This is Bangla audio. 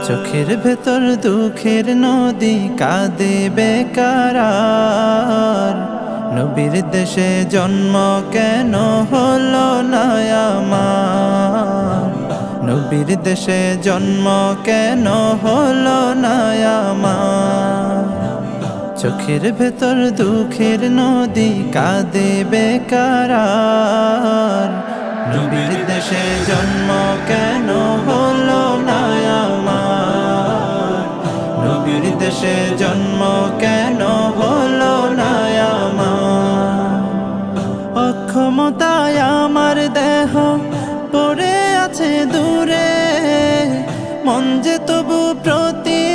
চোখের ভেতর দুঃখের নদী কাঁদে বেকার। নবীর দেশে জন্ম কেন হলো না আমার? নবীর দেশে জন্ম কেন হলো না আমার? চোখের ভেতর দুঃখের নদী কাঁদে বেকার। নবীর দেশে জন্ম কেন হলো না আমার? নবীর দেশে জন্ম কেন হলো না আমার? অক্ষমতায় আমার দেহ পড়ে আছে দূরে, মন যে তবু প্রতি